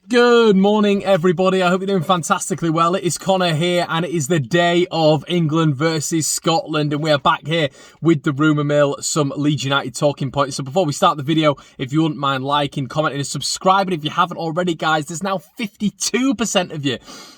Good morning, everybody. I hope you're doing fantastically well. It is Connor here, and it is the day of England versus Scotland, and we are back here with the rumour mill, some Leeds United talking points. So before we start the video, if you wouldn't mind liking, commenting, and subscribing if you haven't already, guys, there's now 52% of you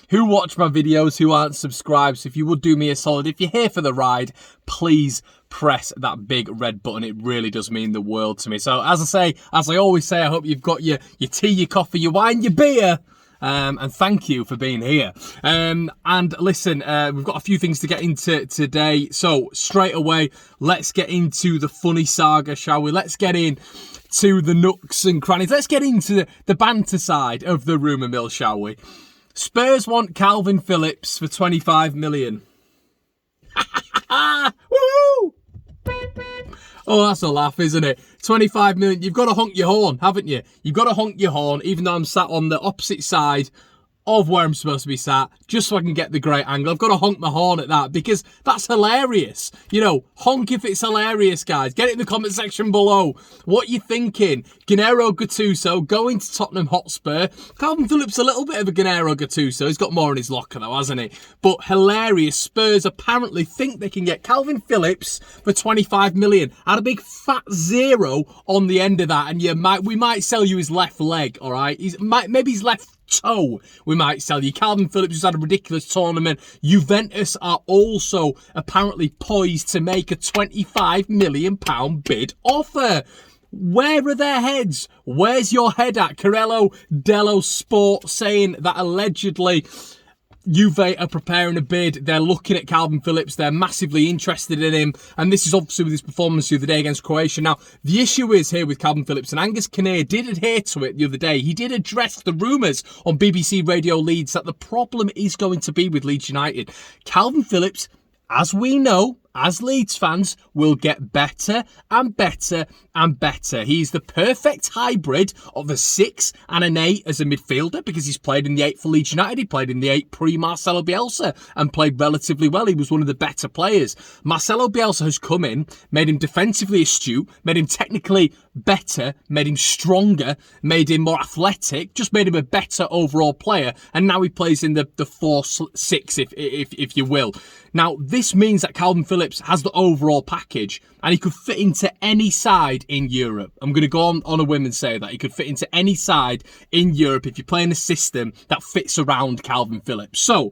who watch my videos who aren't subscribed. So if you would do me a solid, if you're here for the ride, please press that big red button. It really does mean the world to me. So as I always say, I hope you've got your tea, your coffee, your wine, your beer. And thank you for being here. And listen, we've got a few things to get into today. So straight away, let's get into the funny saga, shall we? Let's get in to the nooks and crannies. Let's get into the banter side of the rumour mill, shall we? Spurs want Calvin Phillips for 25 million. Woo! Oh, that's a laugh, isn't it? 25 million. You've got to honk your horn, haven't you? You've got to honk your horn, even though I'm sat on the opposite side of where I'm supposed to be sat, just so I can get the great angle. I've got to honk my horn at that because that's hilarious. You know, honk if it's hilarious, guys. Get it in the comment section below. What you thinking? Gennaro Gattuso going to Tottenham Hotspur. Calvin Phillips a little bit of a Gennaro Gattuso. He's got more in his locker though, hasn't he? But hilarious. Spurs apparently think they can get Calvin Phillips for 25 million. Add a big fat zero on the end of that, and we might sell you his left leg. All right, maybe his left toe we might sell you. Calvin Phillips has had a ridiculous tournament. Juventus are also apparently poised to make a £25 million bid offer. Where are their heads? Where's your head at? Corello dello Sport saying that allegedly Juve are preparing a bid. They're looking at Calvin Phillips. They're massively interested in him. And this is obviously with his performance the other day against Croatia. Now, the issue is here with Calvin Phillips, and Angus Kinnear did adhere to it the other day. He did address the rumours on BBC Radio Leeds that the problem is going to be with Leeds United. Calvin Phillips, as we know, as Leeds fans, will get better and better and better. He's the perfect hybrid of a 6 and an 8 as a midfielder because he's played in the 8 for Leeds United. He played in the 8 pre-Marcelo Bielsa and played relatively well. He was one of the better players. Marcelo Bielsa has come in, made him defensively astute, made him technically better, made him stronger, made him more athletic, just made him a better overall player. And now he plays in the 4-6, if you will. Now, this means that Calvin Phillips has the overall package and he could fit into any side in Europe. I'm going to go on a whim and say that he could fit into any side in Europe if you're playing a system that fits around Calvin Phillips. So,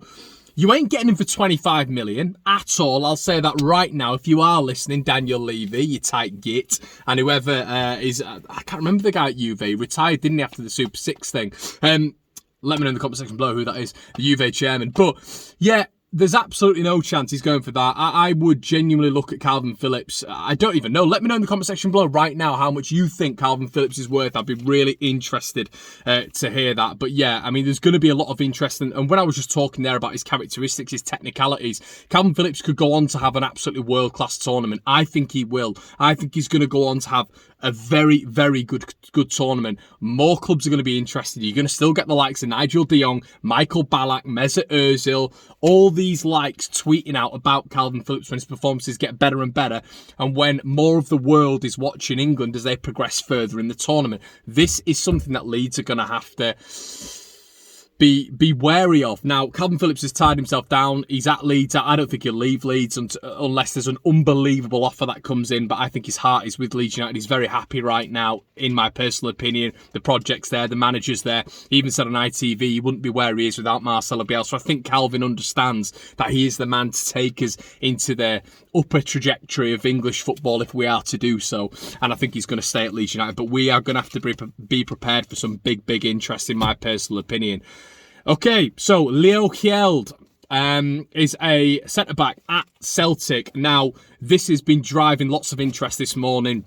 you ain't getting him for 25 million at all. I'll say that right now. If you are listening, Daniel Levy, you tight git, and whoever is, I can't remember the guy at Juve, retired, didn't he, after the Super 6 thing? Let me know in the comment section below who that is, the Juve chairman. But, yeah, there's absolutely no chance he's going for that. I would genuinely look at Calvin Phillips. I don't even know. Let me know in the comment section below right now how much you think Calvin Phillips is worth. I'd be really interested to hear that. But yeah, I mean, there's going to be a lot of interest. And when I was just talking there about his characteristics, his technicalities, Calvin Phillips could go on to have an absolutely world-class tournament. I think he will. I think he's going to go on to have a very, very good tournament. More clubs are going to be interested. You're going to still get the likes of Nigel de Jong, Michael Ballack, Mesut Ozil, all these likes tweeting out about Calvin Phillips when his performances get better and better, and when more of the world is watching England as they progress further in the tournament. This is something that Leeds are going to have to be wary of. Now, Calvin Phillips has tied himself down. He's at Leeds. I don't think he'll leave Leeds unless there's an unbelievable offer that comes in, but I think his heart is with Leeds United. He's very happy right now, in my personal opinion. The project's there, the manager's there. He even said on ITV he wouldn't be where he is without Marcelo Bielsa. So I think Calvin understands that he is the man to take us into the upper trajectory of English football if we are to do so. And I think he's going to stay at Leeds United, but we are going to have to be prepared for some big interest, in my personal opinion. Okay, so Leo Kjeld is a centre-back at Celtic. Now, this has been driving lots of interest this morning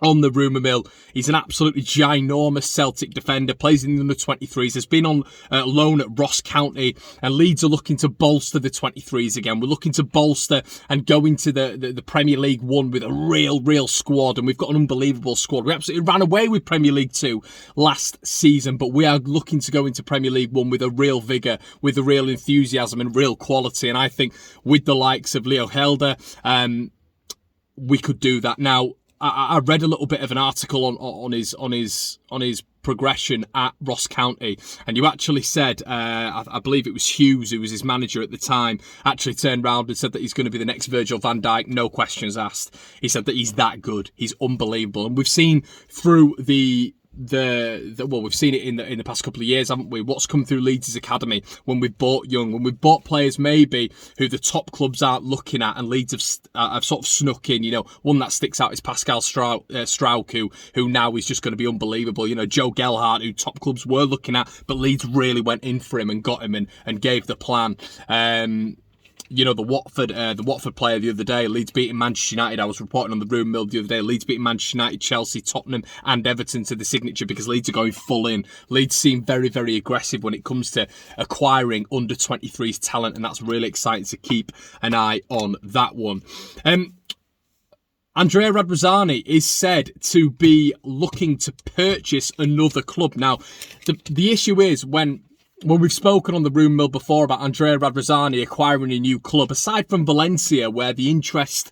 on the rumour mill. He's an absolutely ginormous Celtic defender, plays in the under-23s, has been on loan at Ross County, and Leeds are looking to bolster the 23s again. We're looking to bolster and go into the Premier League 1 with a real squad, and we've got an unbelievable squad. We absolutely ran away with Premier League 2 last season, but we are looking to go into Premier League 1 with a real vigour, with a real enthusiasm and real quality, and I think with the likes of Leo Helder, we could do that. Now, I read a little bit of an article on his progression at Ross County, and you actually said, I believe it was Hughes, who was his manager at the time, actually turned around and said that he's going to be the next Virgil van Dijk, no questions asked. He said that he's that good, he's unbelievable, and we've seen through well, we've seen it in the past couple of years, haven't we? What's come through Leeds' academy when we've bought young, when we've bought players maybe who the top clubs aren't looking at, and Leeds have sort of snuck in. You know, one that sticks out is Pascal Struijk, who now is just going to be unbelievable. You know, Joe Gelhardt, who top clubs were looking at, but Leeds really went in for him and got him and gave the plan. You know, the Watford player the other day, Leeds beating Manchester United. I was reporting on the Room Mill the other day. Leeds beating Manchester United, Chelsea, Tottenham and Everton to the signature because Leeds are going full in. Leeds seem very, very aggressive when it comes to acquiring under 23's talent, and that's really exciting to keep an eye on that one. Andrea Radrizzani is said to be looking to purchase another club. Now, the issue is when we've spoken on the Room Mill before about Andrea Radrizzani acquiring a new club, aside from Valencia, where the interest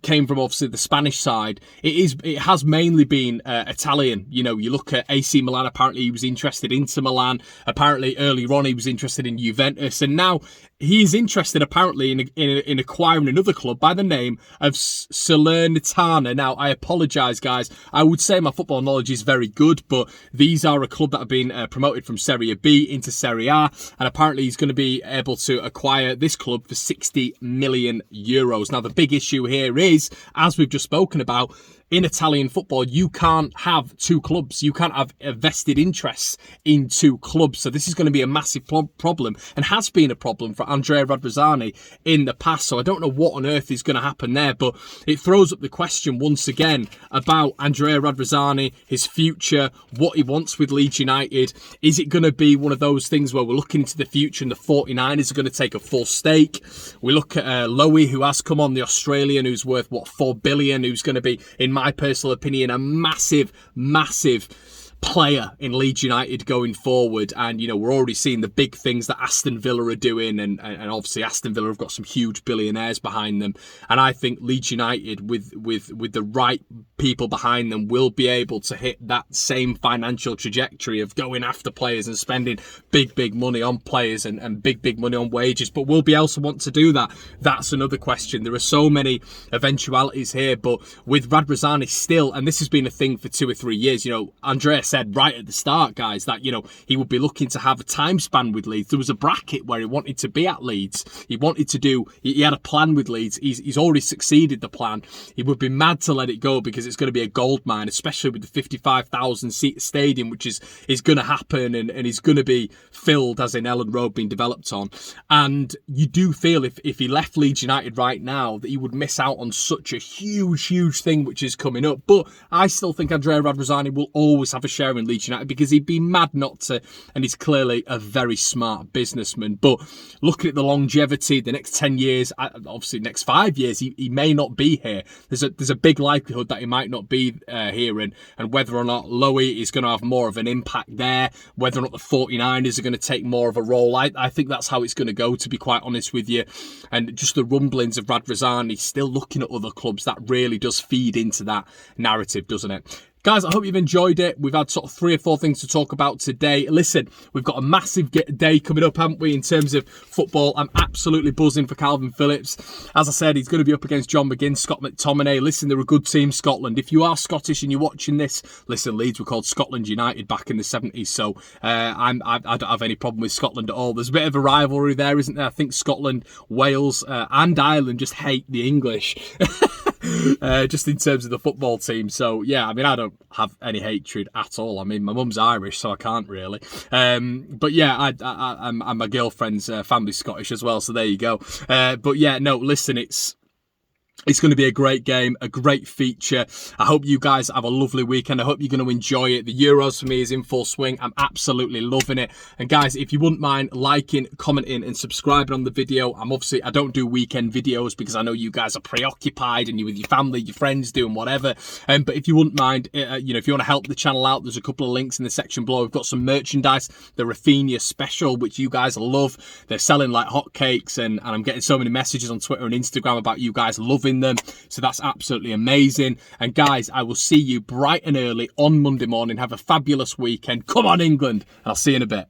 came from obviously the Spanish side, it has mainly been Italian. You know, you look at AC Milan, apparently he was interested in Inter Milan, apparently earlier on he was interested in Juventus, and now he's interested apparently in acquiring another club by the name of Salernitana. Now, I apologise, guys. I would say my football knowledge is very good, but these are a club that have been promoted from Serie B into Serie A, and apparently he's going to be able to acquire this club for 60 million euros. Now, the big issue here is, as we've just spoken about, in Italian football, you can't have two clubs. You can't have a vested interests in two clubs. So this is going to be a massive problem, and has been a problem for Andrea Radrizzani in the past. So I don't know what on earth is going to happen there, but it throws up the question once again about Andrea Radrizzani, his future, what he wants with Leeds United. Is it going to be one of those things where we're looking into the future and the 49ers are going to take a full stake? We look at Lowy, who has come on, the Australian, who's worth, what, 4 billion, who's going to be, in my personal opinion, a massive player in Leeds United going forward. And, you know, we're already seeing the big things that Aston Villa are doing, and obviously Aston Villa have got some huge billionaires behind them, and I think Leeds United with the right people behind them will be able to hit that same financial trajectory of going after players and spending big money on players and big money on wages. But will Bielsa want to do that? That's another question. There are so many eventualities here, but with Radrizzani still, and this has been a thing for 2 or 3 years, you know, Andrea said right at the start, guys, that, you know, he would be looking to have a time span with Leeds. There was a bracket where he wanted to be at Leeds. He had a plan with Leeds. He's already succeeded the plan. He would be mad to let it go because it's going to be a gold mine, especially with the 55,000 seat stadium, which is going to happen and is going to be filled, as in Ellen Road being developed on. And you do feel if he left Leeds United right now that he would miss out on such a huge thing which is coming up. But I still think Andrea Radrizzani will always have a share in Leeds United because he'd be mad not to, and he's clearly a very smart businessman. But looking at the longevity, the next 10 years, obviously next 5 years, he may not be here. There's a big likelihood that he might not be here, and whether or not Lowy is going to have more of an impact there, whether or not the 49ers are going to take more of a role, I think that's how it's going to go, to be quite honest with you. And just the rumblings of Radrizzani still looking at other clubs, that really does feed into that narrative, doesn't it? Guys, I hope you've enjoyed it. We've had sort of 3 or 4 things to talk about today. Listen, we've got a massive day coming up, haven't we, in terms of football. I'm absolutely buzzing for Calvin Phillips. As I said, he's going to be up against John McGinn, Scott McTominay. Listen, they're a good team, Scotland. If you are Scottish and you're watching this, listen, Leeds were called Scotland United back in the 70s, so I don't have any problem with Scotland at all. There's a bit of a rivalry there, isn't there? I think Scotland, Wales and Ireland just hate the English. Just in terms of the football team. So yeah, I mean, I don't have any hatred at all. I mean, my mum's Irish, so I can't really. But yeah, I'm my girlfriend's family's Scottish as well, so there you go. But yeah, no, listen, it's going to be a great game, a great feature. I hope you guys have a lovely weekend. I hope you're going to enjoy it. The Euros for me is in full swing. I'm absolutely loving it. And guys, if you wouldn't mind liking, commenting and subscribing on the video. I don't do weekend videos because I know you guys are preoccupied and you're with your family, your friends, doing whatever. But if you wouldn't mind, you know, if you want to help the channel out, there's a couple of links in the section below. We've got some merchandise, the Rafinha special, which you guys love. They're selling like hotcakes, and I'm getting so many messages on Twitter and Instagram about you guys loving following them. So that's absolutely amazing. And guys, I will see you bright and early on Monday morning. Have a fabulous weekend. Come on, England. I'll see you in a bit.